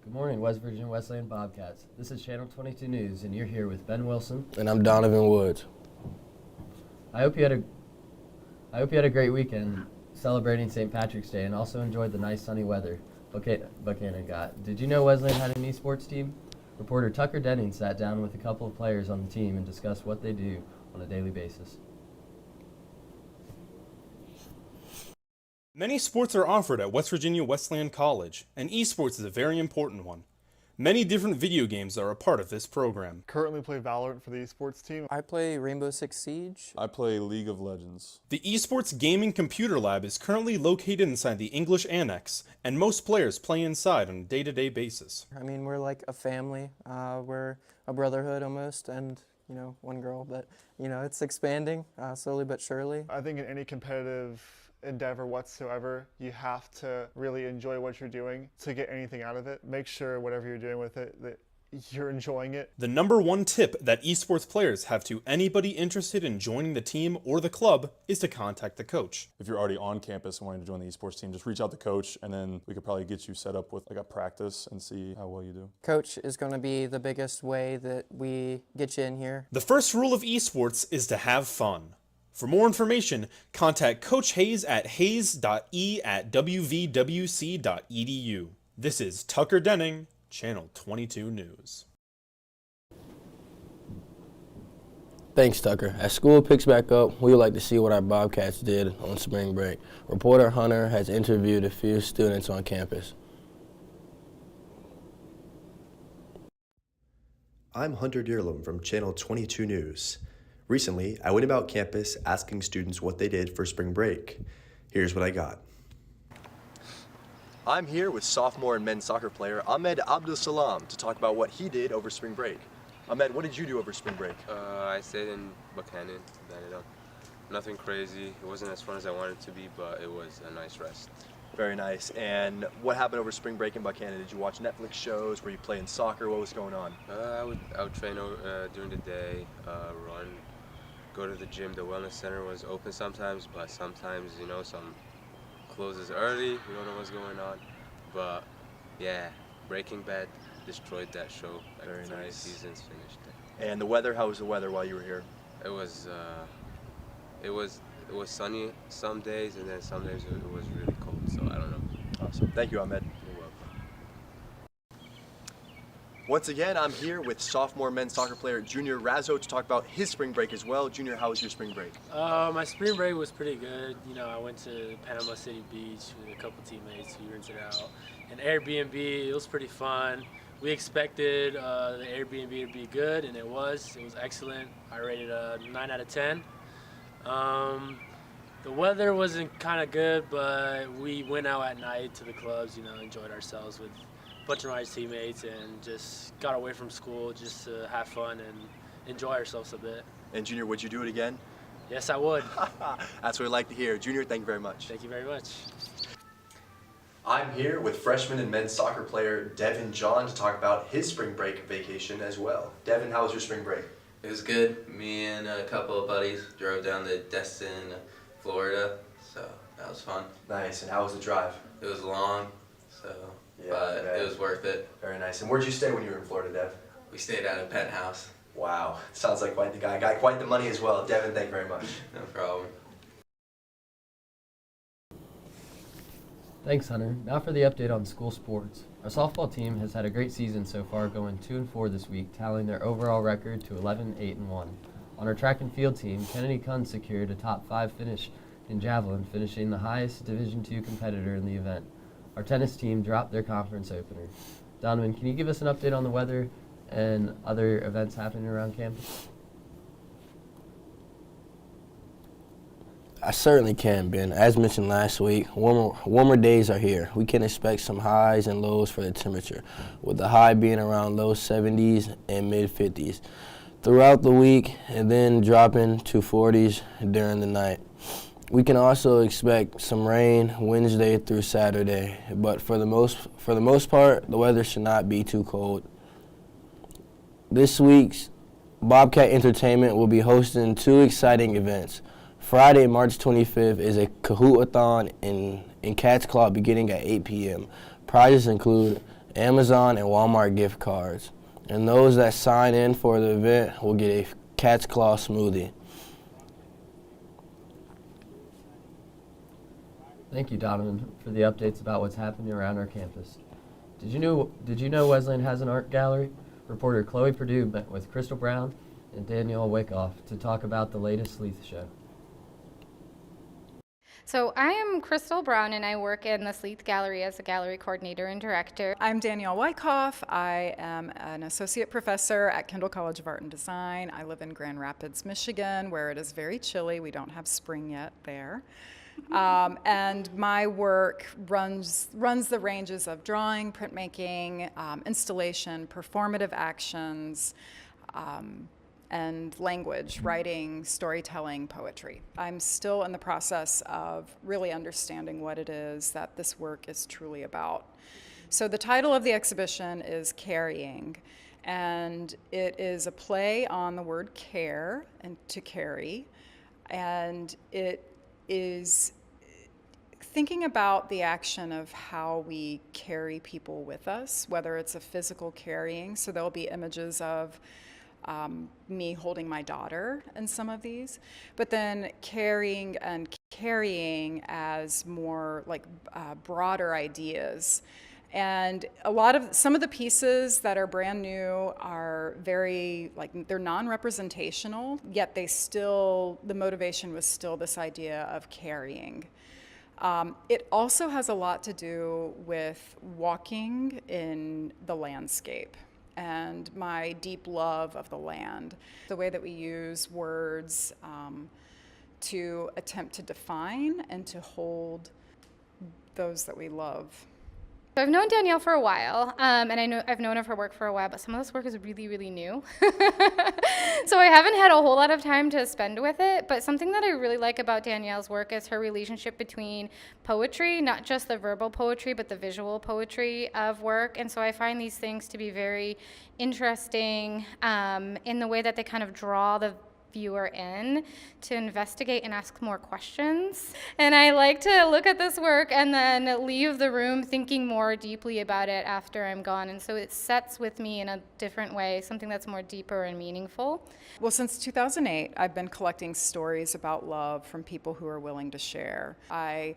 Good morning, West Virginia Wesleyan Bobcats. This is Channel 22 News, and you're here with Ben Wilson. And I'm Donovan Woods. I hope you had a great weekend celebrating St. Patrick's Day and also enjoyed the nice sunny weather Buchanan got. Did you know Wesleyan had an esports team? Reporter Tucker Denning sat down with a couple of players on the team and discussed what they do on a daily basis. Many sports are offered at West Virginia Wesleyan College, and esports is a very important one. Many different video games are a part of this program. Currently play Valorant for the esports team. I play Rainbow Six Siege. I play League of Legends. The Esports Gaming Computer Lab is currently located inside the English Annex, and most players play inside on a day-to-day basis. I mean, we're like a family. We're a brotherhood almost, and one girl, but it's expanding slowly but surely. I think in any competitive endeavor whatsoever, you have to really enjoy what you're doing to get anything out of it. Make sure whatever you're doing with it that you're enjoying it. The number one tip that esports players have to anybody interested in joining the team or the club is to contact the coach. If you're already on campus and wanting to join the esports team, just reach out to coach, and then we could probably get you set up with like a practice and see how well you do. Coach is going to be the biggest way that we get you in here. The first rule of esports is to have fun. For more information, contact Coach Hayes at hayes.e@wvwc.edu. This is Tucker Denning, Channel 22 News. Thanks, Tucker. As school picks back up, we would like to see what our Bobcats did on spring break. Reporter Hunter has interviewed a few students on campus. I'm Hunter Dearlum from Channel 22 News. Recently, I went about campus asking students what they did for spring break. Here's what I got. I'm here with sophomore and men's soccer player Ahmed Abdul Salam to talk about what he did over spring break. Ahmed, what did you do over spring break? I stayed in Buchanan, nothing crazy. It wasn't as fun as I wanted it to be, but it was a nice rest. Very nice. And what happened over spring break in Buchanan? Did you watch Netflix shows? Were you playing soccer? What was going on? I would train during the day, run, go to the gym. The wellness center was open sometimes, but sometimes, some closes early. We don't know what's going on. But yeah, Breaking Bad destroyed that show. Very nice. Seasons finished. And the weather, how was the weather while you were here? It was sunny some days, and then some days it was really cold, so I don't know. Awesome. Thank you, Ahmed. You're welcome. Once again, I'm here with sophomore men's soccer player Junior Razzo to talk about his spring break as well. Junior, how was your spring break? My spring break was pretty good. I went to Panama City Beach with a couple teammates. We rented out an Airbnb. It was pretty fun. We expected the Airbnb to be good, and it was. It was excellent. I rated a 9 out of 10. The weather wasn't kind of good, but we went out at night to the clubs, enjoyed ourselves with a bunch of my teammates and just got away from school just to have fun and enjoy ourselves a bit. And Junior, would you do it again? Yes, I would. That's what I'd like to hear. Junior, thank you very much. Thank you very much. I'm here with freshman and men's soccer player Devin John to talk about his spring break vacation as well. Devin, how was your spring break? It was good. Me and a couple of buddies drove down to Destin, Florida, so that was fun. Nice. And how was the drive? It was long, but it was worth it. Very nice. And where'd you stay when you were in Florida, Dev? We stayed at a penthouse. Wow. Sounds like quite the guy. Got quite the money as well. Devin, thank you very much. No problem. Thanks, Hunter. Now for the update on school sports. Our softball team has had a great season so far, going 2-4 this week, tallying their overall record to 11-8-1. On our track and field team, Kennedy Kunz secured a top 5 finish in javelin, finishing the highest Division II competitor in the event. Our tennis team dropped their conference opener. Donovan, can you give us an update on the weather and other events happening around campus? I certainly can, Ben. As mentioned last week, warmer days are here. We can expect some highs and lows for the temperature, with the high being around low 70s and mid 50s throughout the week, and then dropping to 40s during the night. We can also expect some rain Wednesday through Saturday, but for the most part, the weather should not be too cold. This week's Bobcat Entertainment will be hosting 2 exciting events. Friday, March 25th is a Kahoot-a-thon in Cats Club beginning at 8 p.m. Prizes include Amazon, and Walmart gift cards. And those that sign in for the event will get a Cat's Claw smoothie. Thank you, Donovan, for the updates about what's happening around our campus. Did you know Wesleyan has an art gallery? Reporter Chloe Perdue met with Crystal Brown and Danielle Wyckoff to talk about the latest Sleeth show. So I am Crystal Brown, and I work in the Sleeth Gallery as a gallery coordinator and director. I'm Danielle Wyckoff. I am an associate professor at Kendall College of Art and Design. I live in Grand Rapids, Michigan, where it is very chilly. We don't have spring yet there. And my work runs the ranges of drawing, printmaking, installation, performative actions, and language, writing, storytelling, poetry. I'm still in the process of really understanding what it is that this work is truly about. So the title of the exhibition is Carrying, and it is a play on the word care and to carry, and it is thinking about the action of how we carry people with us, whether it's a physical carrying, so there'll be images of me holding my daughter in some of these, but then carrying as more like broader ideas. And some of the pieces that are brand new are very, they're non-representational, yet the motivation was still this idea of carrying. It also has a lot to do with walking in the landscape and my deep love of the land. The way that we use words to attempt to define and to hold those that we love. So I've known Danielle for a while, and I've known of her work for a while, but some of this work is really, really new. So I haven't had a whole lot of time to spend with it, but something that I really like about Danielle's work is her relationship between poetry, not just the verbal poetry, but the visual poetry of work. And so I find these things to be very interesting in the way that they kind of draw the viewer in to investigate and ask more questions. And I like to look at this work and then leave the room thinking more deeply about it after I'm gone. And so it sets with me in a different way, something that's more deeper and meaningful. Well, since 2008, I've been collecting stories about love from people who are willing to share. I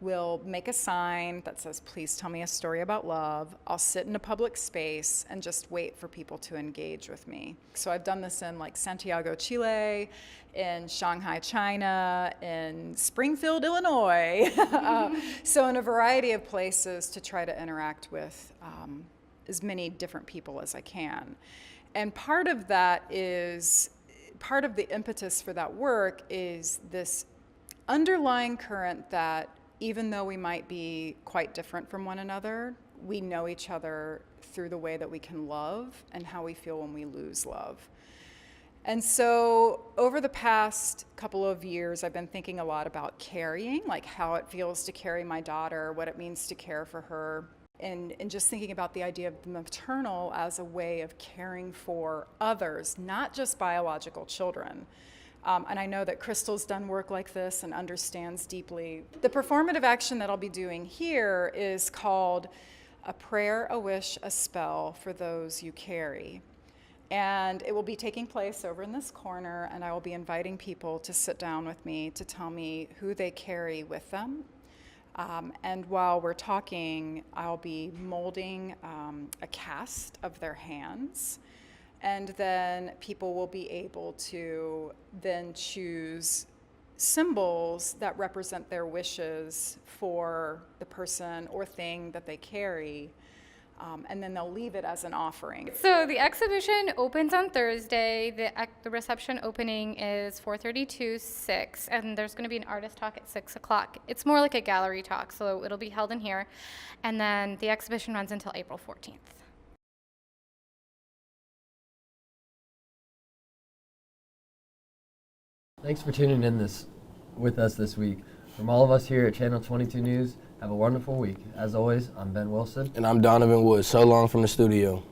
will make a sign that says, please tell me a story about love. I'll sit in a public space and just wait for people to engage with me. So I've done this in Santiago, Chile, in Shanghai, China, in Springfield, Illinois. So in a variety of places to try to interact with as many different people as I can. And part of the impetus for that work is this underlying current that even though we might be quite different from one another, we know each other through the way that we can love and how we feel when we lose love. And so over the past couple of years, I've been thinking a lot about carrying, how it feels to carry my daughter, what it means to care for her, and just thinking about the idea of the maternal as a way of caring for others, not just biological children. And I know that Crystal's done work like this and understands deeply. The performative action that I'll be doing here is called A Prayer, a Wish, a Spell for Those You Carry. And it will be taking place over in this corner, and I will be inviting people to sit down with me to tell me who they carry with them. And while we're talking, I'll be molding a cast of their hands. And then people will be able to then choose symbols that represent their wishes for the person or thing that they carry, and then they'll leave it as an offering. So the exhibition opens on Thursday. The reception opening is 4:30 to 6, and there's going to be an artist talk at 6 o'clock. It's more like a gallery talk, so it'll be held in here. And then the exhibition runs until April 14th. Thanks for tuning in with us this week. From all of us here at Channel 22 News, have a wonderful week. As always, I'm Ben Wilson. And I'm Donovan Wood. So long from the studio.